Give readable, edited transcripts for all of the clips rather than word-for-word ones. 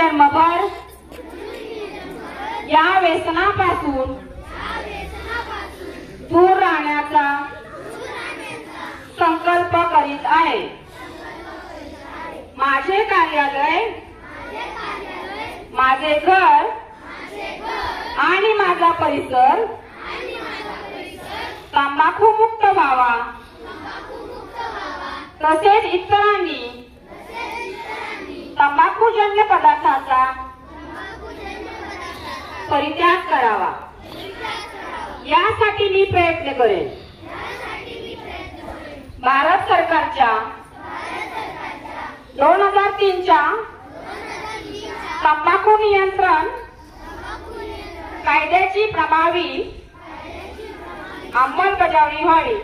जन्मभर या व्यसनापासून दूर राहण्याचा संकल्प करीत आहे। माझे कार्यालय, माझे घर आणि माझा परिसर तंबाखू मुक्त व्हावा, तसेच इतरांनी तंबाखूजन्य पदार्थाचा परित्याग करावा, यासाठी मी प्रयत्न करेन। भारत सरकारच्या 2003 च्या तंबाखू नियंत्रण कायद्याची प्रभावी अंमलबजावणी व्हावी,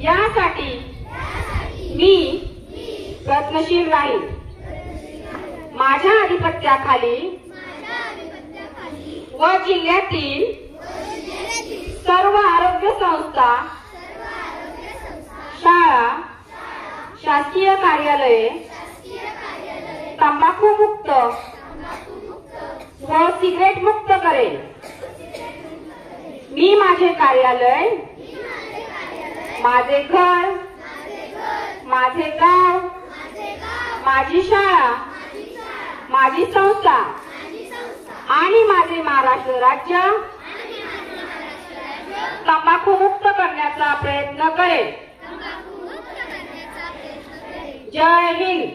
यासाठी मी प्रयत्नशील राहील। माझ्या अधिपत्याखाली व जिल्ह्यातील सर्व आरोग्य संस्था, शाळा, शासकीय कार्यालये तंबाखू मुक्त व सिगरेट मुक्त करेल। मी माझे कार्यालय, माझे घर, माझे गाव, माझी शाळा, माझी संस्था आणि माझे महाराष्ट्र राज्य तंबाखू मुक्त करण्याचा प्रयत्न करेल। जय हिंद।